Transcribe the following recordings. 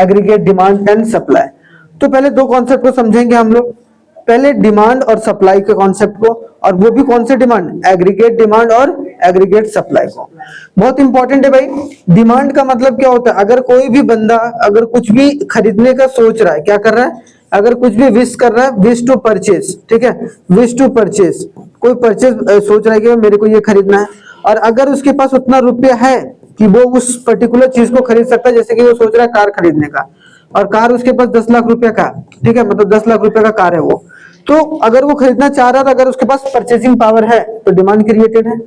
Aggregate demand and supply. तो पहले दो कॉन्सेप्ट को समझेंगे हम लोग, पहले डिमांड और सप्लाई के कॉन्सेप्ट को, और वो भी कौन से डिमांड, एग्रीगेट डिमांड और एग्रीगेट सप्लाई को। बहुत इंपॉर्टेंट है भाई। डिमांड का मतलब क्या होता है, अगर कोई भी बंदा अगर कुछ भी खरीदने का सोच रहा है, क्या कर रहा है, अगर कुछ भी विश कर रहा है, विश टू परचेज, ठीक है, विश टू परचेज, कोई परचेज सोच रहा है कि मेरे को ये खरीदना है, और अगर उसके पास उतना रुपया है कि वो उस पर्टिकुलर चीज को खरीद सकता है, जैसे कि वो सोच रहा है कार खरीदने का, और कार उसके पास 10 लाख रुपए का, ठीक है, मतलब 10 लाख रुपए का कार है वो, तो अगर वो खरीदना चाह रहा था, अगर उसके पास परचेसिंग पावर है तो डिमांड क्रिएटेड है।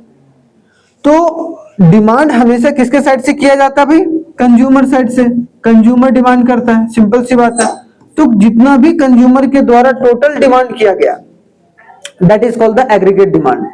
तो डिमांड हमेशा किसके साइड से किया जाता है भाई, कंज्यूमर साइड से, कंज्यूमर डिमांड करता है, सिंपल सी बात है। तो जितना भी कंज्यूमर के द्वारा टोटल डिमांड किया गया, that is called the aggregate demand.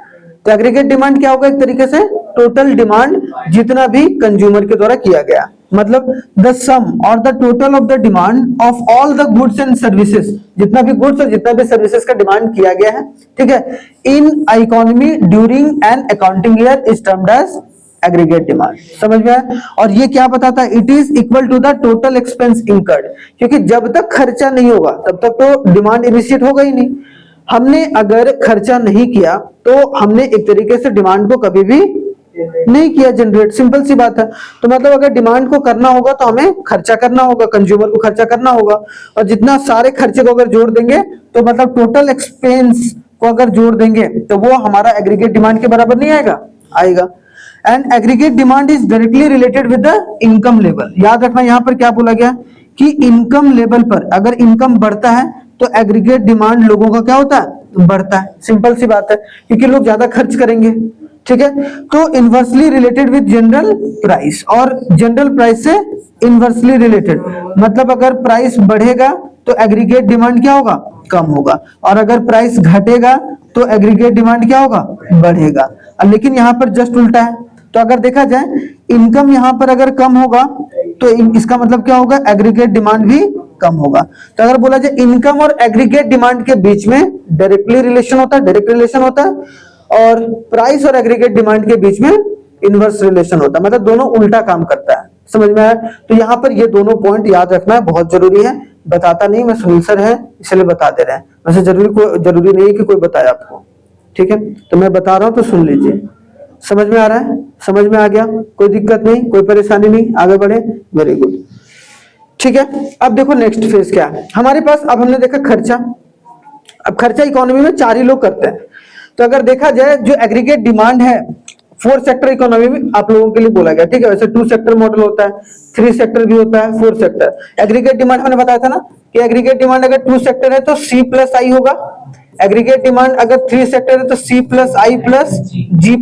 तो एग्रीगेट डिमांड क्या होगा, एक तरीके से टोटल डिमांड जितना भी कंज्यूमर के द्वारा किया गया, मतलब द सम और the total of the demand of all the goods and services, जितना भी गुड्स और जितना भी सर्विसेज का डिमांड किया गया है, ठीक है, in economy during an accounting year is termed as aggregate demand. समझ में आया? और ये क्या बताता है, it is equal to the total expense incurred, क्योंकि जब तक खर्चा नहीं होगा तब तक तो डिमांड इनिशिएट होगा ही नहीं। हमने अगर खर्चा नहीं किया तो हमने एक तरीके से डिमांड को कभी भी नहीं किया जनरेट, सिंपल सी बात है। तो मतलब अगर डिमांड को करना होगा तो हमें खर्चा करना होगा, कंज्यूमर को खर्चा करना होगा, और जितना सारे खर्चे को अगर जोड़ देंगे तो मतलब टोटल एक्सपेंस को अगर जोड़ देंगे तो वो हमारा एग्रीगेट डिमांड के बराबर नहीं आएगा, आएगा। And aggregate demand is directly related with the income level. याद रखना यहाँ पर क्या बोला गया कि इनकम लेवल पर अगर इनकम बढ़ता है तो एग्रीगेट डिमांड लोगों का क्या होता है, बढ़ता है, सिंपल सी बात है, क्योंकि लोग ज्यादा खर्च करेंगे, ठीक है। तो inversely related with general price, और जनरल प्राइस से इनवर्सली रिलेटेड, मतलब अगर प्राइस बढ़ेगा तो एग्रीगेट डिमांड क्या होगा, कम होगा, और अगर प्राइस घटेगा तो एग्रीगेट डिमांड क्या होगा, बढ़ेगा। लेकिन यहाँ पर जस्ट उल्टा है। तो अगर देखा जाए इनकम यहाँ पर अगर कम होगा तो इसका मतलब क्या होगा, एग्रीगेट डिमांड भी कम होगा। तो अगर बोला जाए इनकम और एग्रीगेट डिमांड के बीच में डायरेक्टली रिलेशन होता है, डायरेक्ट रिलेशन होता है, और प्राइस और एग्रीगेट डिमांड के बीच में इनवर्स रिलेशन होता है, मतलब दोनों उल्टा काम करता है। समझ में आया? तो यहाँ पर ये दोनों पॉइंट याद रखना है, बहुत जरूरी है। बताता नहीं मैं, सुनसर है इसलिए बता दे रहे हैं, वैसे जरूरी नहीं कि कोई बताए आपको, ठीक है। तो मैं बता रहा हूं तो सुन लीजिए। समझ में आ रहा है, समझ में आ गया, कोई दिक्कत नहीं, कोई परेशानी नहीं, आगे बढ़े, वेरी गुड, ठीक है। अब देखो नेक्स्ट फेज क्या है हमारे पास। अब हमने देखा खर्चा। अब खर्चा इकोनॉमी में 4 ही लोग करते हैं। तो अगर देखा जाए जो एग्रीगेट डिमांड है 4 सेक्टर इकोनॉमी में आप लोगों के लिए बोला गया, ठीक है। वैसे 2 सेक्टर मॉडल होता है, 3 सेक्टर भी होता है, 4 सेक्टर। एग्रीगेट डिमांड हमने बताया था ना कि एग्रीगेट डिमांड अगर 2 सेक्टर है तो C+I होगा। एग्रीगेट डिमांड अगर 3 सेक्टर है तो C+I+G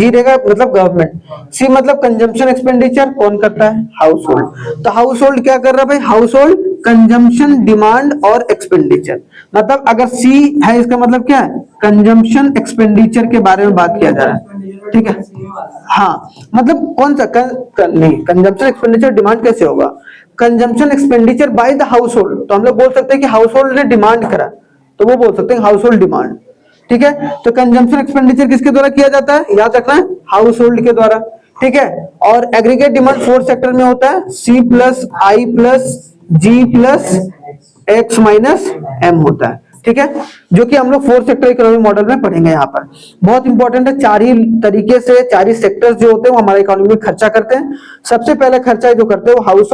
रहेगा, मतलब गवर्नमेंट। C मतलब कंजम्पशन एक्सपेंडिचर, कौन करता है, हाउस होल्ड। तो हाउस होल्ड क्या कर रहा है भाई, हाउस होल्ड कंजम्पशन डिमांड और एक्सपेंडिचर। मतलब अगर C है इसका मतलब क्या है, कंजम्पशन एक्सपेंडिचर के बारे में बात किया जा रहा है, ठीक है। हाँ मतलब कौन सा नहीं, कंजम्पशन एक्सपेंडिचर डिमांड कैसे होगा, consumption expenditure by the house hold. तो हम लोग बोल सकते हैं कि हाउस होल्ड ने डिमांड करा, तो वो बोल सकते हैं हाउस होल्ड डिमांड, ठीक है। तो कंजम्पशन एक्सपेंडिचर किसके द्वारा किया जाता है, याद रखना है, हाउस होल्ड के द्वारा, ठीक है। और एग्रीगेट डिमांड 4 सेक्टर में होता है, C+I+G+X-M होता है, ठीक है, जो कि हम लोग 4 सेक्टर इकोनॉमी मॉडल में पढ़ेंगे। यहाँ पर बहुत इंपॉर्टेंट है, 4 ही तरीके से 4 ही सेक्टर्स जो होते हैं वो हमारे इकोनॉमी में खर्चा करते हैं। सबसे पहला खर्चा जो करते हैं वो हाउस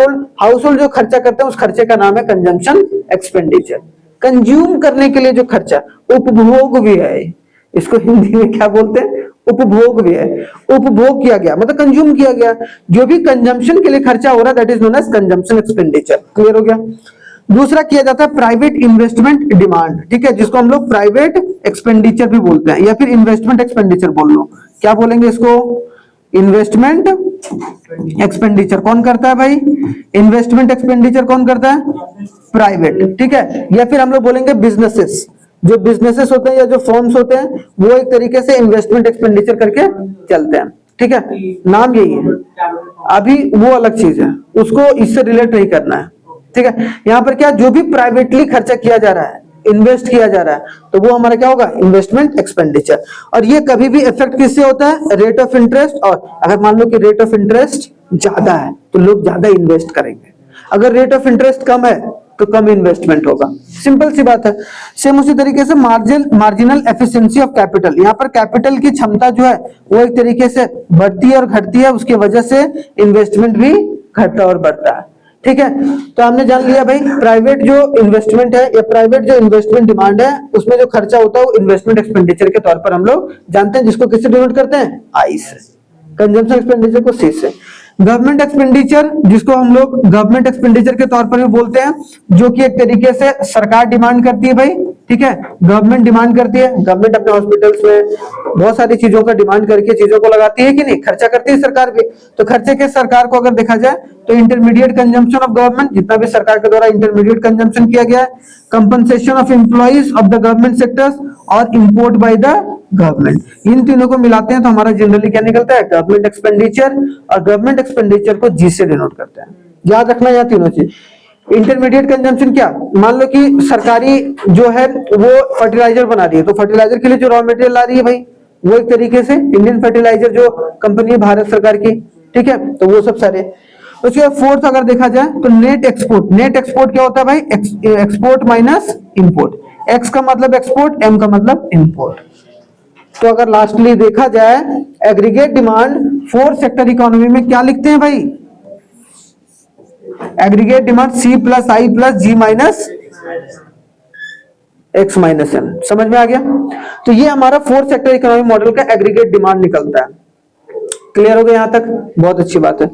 होल्ड जो खर्चा करते हैं उस खर्चे का नाम है कंजम्पशन एक्सपेंडिचर। कंज्यूम करने के लिए जो खर्चा, उपभोग व्यय, इसको हिंदी में क्या बोलते हैं, उपभोग व्यय। उपभोग किया गया मतलब कंज्यूम किया गया, जो भी कंजम्पशन के लिए खर्चा हो रहा है that is known as consumption expenditure. Clear हो गया। दूसरा किया जाता है प्राइवेट इन्वेस्टमेंट डिमांड, ठीक है, जिसको हम लोग प्राइवेट एक्सपेंडिचर भी बोलते हैं, या फिर इन्वेस्टमेंट एक्सपेंडिचर बोल लो। क्या बोलेंगे इसको, इन्वेस्टमेंट एक्सपेंडिचर। कौन करता है भाई, इन्वेस्टमेंट एक्सपेंडिचर कौन करता है, प्राइवेट, ठीक है। या फिर हम लोग बोलेंगे बिजनेसेस, जो बिजनेसेस होते हैं या जो फर्म्स होते हैं वो एक तरीके से इन्वेस्टमेंट एक्सपेंडिचर करके चलते हैं, ठीक है, नाम यही है। अभी वो अलग चीज है, उसको इससे रिलेट नहीं करना है, ठीक है। यहाँ पर क्या, जो भी प्राइवेटली खर्चा किया जा रहा है, इन्वेस्ट किया जा रहा है, तो वो हमारा क्या होगा, इन्वेस्टमेंट एक्सपेंडिचर। और ये कभी भी इफेक्ट किससे होता है, रेट ऑफ इंटरेस्ट। और अगर मान लो कि रेट ऑफ इंटरेस्ट ज्यादा है तो लोग ज्यादा इन्वेस्ट करेंगे, अगर रेट ऑफ इंटरेस्ट कम है तो कम इन्वेस्टमेंट होगा, सिंपल सी बात है। सेम उसी तरीके से मार्जिनल एफिशिएंसी ऑफ कैपिटल, यहाँ पर कैपिटल की क्षमता जो है वो एक तरीके से बढ़ती है और घटती है, उसकी वजह से इन्वेस्टमेंट भी घटता और बढ़ता है। ठीक है, तो हमने जान लिया भाई प्राइवेट जो इन्वेस्टमेंट है या प्राइवेट जो इन्वेस्टमेंट डिमांड है उसमें जो खर्चा होता है वो इन्वेस्टमेंट एक्सपेंडिचर के तौर पर हम लोग जानते हैं, जिसको किससे डिनोट करते हैं, आई से। कंजम्पशन एक्सपेंडिचर को सी से। गवर्नमेंट एक्सपेंडिचर जिसको हम लोग गवर्नमेंट एक्सपेंडिचर के तौर पर भी बोलते हैं, जो कि एक तरीके से सरकार डिमांड करती है भाई। ठीक है, गवर्नमेंट डिमांड करती है, गवर्नमेंट अपने हॉस्पिटल्स में बहुत सारी चीजों का डिमांड करके चीजों को लगाती है कि नहीं, खर्चा करती है सरकार भी। तो खर्चे के सरकार को अगर देखा जाए तो इंटरमीडिएट कंजम्पशन ऑफ गवर्नमेंट, जितना भी सरकार के द्वारा इंटरमीडिएट कंजम्पशन किया गया है, compensation of employees of the government sectors और इंपोर्ट बाय द गवर्नमेंट, इन तीनों को मिलाते हैं तो हमारा जनरली क्या निकलता है, गवर्नमेंट एक्सपेंडिचर। और गवर्नमेंट एक्सपेंडिचर को जी से डिनोट करते हैं, याद रखना यह तीनों चीज। इंटरमीडिएट कंजम्पशन क्या, मान लो कि सरकारी जो है वो फर्टिलाइजर बना रही है, तो फर्टिलाइजर के लिए जो रॉ मटेरियल ला रही है भाई वो एक तरीके से इंडियन फर्टिलाइजर जो कंपनी है भारत सरकार की। ठीक है, तो वो सब सारे। उसके बाद फोर्थ अगर देखा जाए तो नेट एक्सपोर्ट। नेट एक्सपोर्ट क्या होता है भाई, एक्सपोर्ट माइनस इंपोर्ट। एक्स का मतलब एक्सपोर्ट, एम का मतलब इंपोर्ट। तो अगर लास्टली देखा जाए aggregate demand four sector economy में क्या लिखते हैं भाई, एग्रीगेट डिमांड सी प्लस आई प्लस जी माइनस एक्स माइनस एम। समझ में आ गया? तो ये हमारा फोर सेक्टर इकोनॉमी मॉडल का एग्रीगेट डिमांड निकलता है। क्लियर हो गया यहां तक? बहुत अच्छी बात है।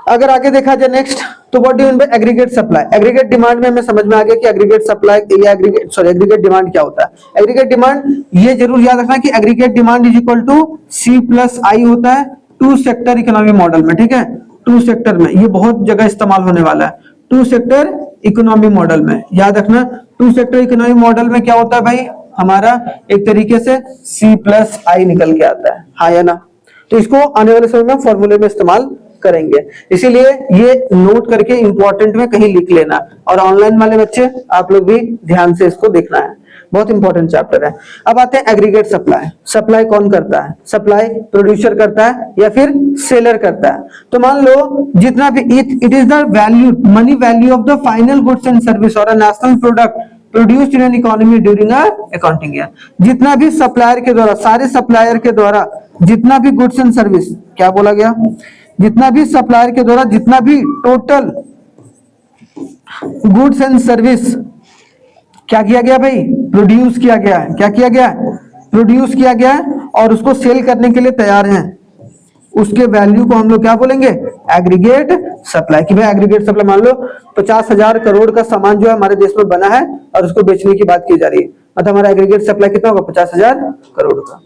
अगर आगे देखा जाए नेक्स्ट, तो what do mean by aggregate supply. Aggregate demand में हमें समझ में आ गया कि एग्रीगेट सप्लाई या एग्रीगेट डिमांड क्या होता है। एग्रीगेट डिमांड ये जरूर याद रखना कि aggregate demand is equal to C plus I होता है टू सेक्टर इकोनॉमी मॉडल में। ठीक है, टू सेक्टर में ये बहुत जगह इस्तेमाल होने वाला है, टू सेक्टर इकोनॉमी मॉडल में। याद रखना टू सेक्टर इकोनॉमी मॉडल में क्या होता है भाई, हमारा एक तरीके से सी प्लस आई निकल के आता है, हाँ या ना। तो इसको आने वाले समय में फॉर्मूले में इस्तेमाल करेंगे, इसीलिए ये नोट करके इंपॉर्टेंट में कहीं लिख लेना। और ऑनलाइन वाले बच्चे आप लोग भी ध्यान से इसको देखना है, बहुत इंपॉर्टेंट चैप्टर है। अब आते हैं एग्रीगेट सप्लाई। सप्लाई कौन करता है, सप्लाई प्रोड्यूसर करता है या फिर सेलर करता है। तो मान लो जितना भी it is the value money value of the final goods and service और a national product produced in an economy during a accounting year. जितना भी सप्लायर के द्वारा, सारे सप्लायर के द्वारा जितना भी गुड्स एंड सर्विस, क्या बोला गया, जितना भी सप्लायर के द्वारा जितना भी टोटल गुड्स एंड सर्विस क्या किया गया भाई, प्रोड्यूस किया गया है। क्या किया गया, प्रोड्यूस किया गया है और उसको सेल करने के लिए तैयार हैं, उसके वैल्यू को हम लोग क्या बोलेंगे, एग्रीगेट सप्लाई। कि भाई एग्रीगेट सप्लाई मान लो 50,000 करोड़ का सामान जो है हमारे देश में बना है और उसको बेचने की बात की जा रही है, मतलब हमारा एग्रीगेट सप्लाई कितना होगा, 50,000 करोड़ का।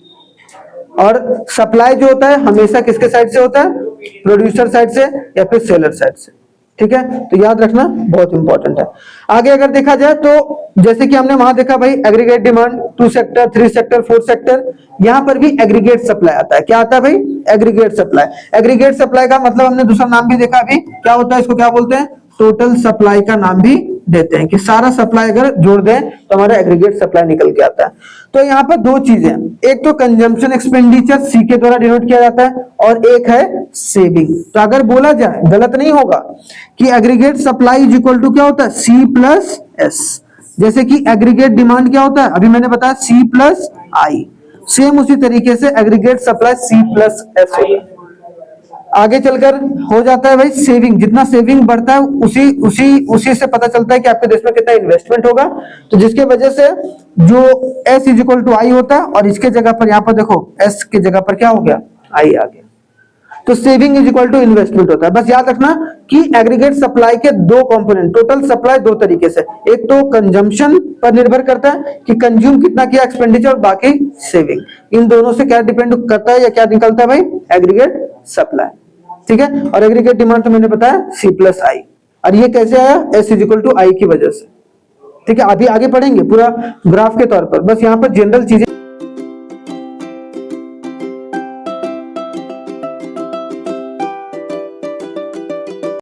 और सप्लाई जो होता है हमेशा किसके साइड से होता है, प्रोड्यूसर साइड से या फिर सेलर साइड से। ठीक है, तो याद रखना बहुत इंपॉर्टेंट है। आगे अगर देखा जाए तो जैसे कि हमने वहां देखा भाई aggregate demand 2 sector 3 sector 4 sector, यहां पर भी एग्रीगेट सप्लाई आता है। क्या आता है भाई, एग्रीगेट सप्लाई। एग्रीगेट सप्लाई का मतलब हमने दूसरा नाम भी देखा अभी, क्या होता है, इसको क्या बोलते हैं, टोटल सप्लाई का नाम भी देते हैं। कि सारा सप्लाई अगर जोड़ दें तो हमारा एग्रीगेट सप्लाई निकल के आता है। तो यहाँ पर दो चीजें, एक तो कंजम्पशन एक्सपेंडिचर सी के द्वारा डिनोट किया जाता है और एक है सेविंग। तो अगर बोला जाए, गलत नहीं होगा, कि aggregate supply is equal to क्या होता है, सी प्लस एस। जैसे कि एग्रीगेट डिमांड क्या होता है, अभी मैंने बताया सी प्लस आई, सेम उसी तरीके से aggregate supply C plus S होता है। आगे चलकर हो जाता है भाई सेविंग, जितना सेविंग बढ़ता है उसी से पता चलता है कि आपके देश में कितना इन्वेस्टमेंट होगा। तो जिसके वजह से जो एस इज इक्वल टू आई होता है और इसके जगह पर यहाँ पर देखो एस की जगह पर क्या हो गया, आई आ गया। तो saving is equal to investment होता है। बस याद रखना कि एग्रीगेट सप्लाई के दो कंपोनेंट, टोटल सप्लाई दो तरीके से, एक तो कंजम्पशन पर निर्भर करता है कि कंज्यूम कितना किया एक्सपेंडिचर, और बाकी सेविंग। इन दोनों से क्या डिपेंड करता है या क्या निकलता है भाई, एग्रीगेट सप्लाई। ठीक है, और एग्रीगेट डिमांड तो मैंने बताया सी प्लस आई, और ये कैसे आया, एस इज इक्वल टू आई की वजह से। ठीक है, अभी आगे पढ़ेंगे पूरा ग्राफ के तौर पर, बस यहाँ पर जनरल चीजें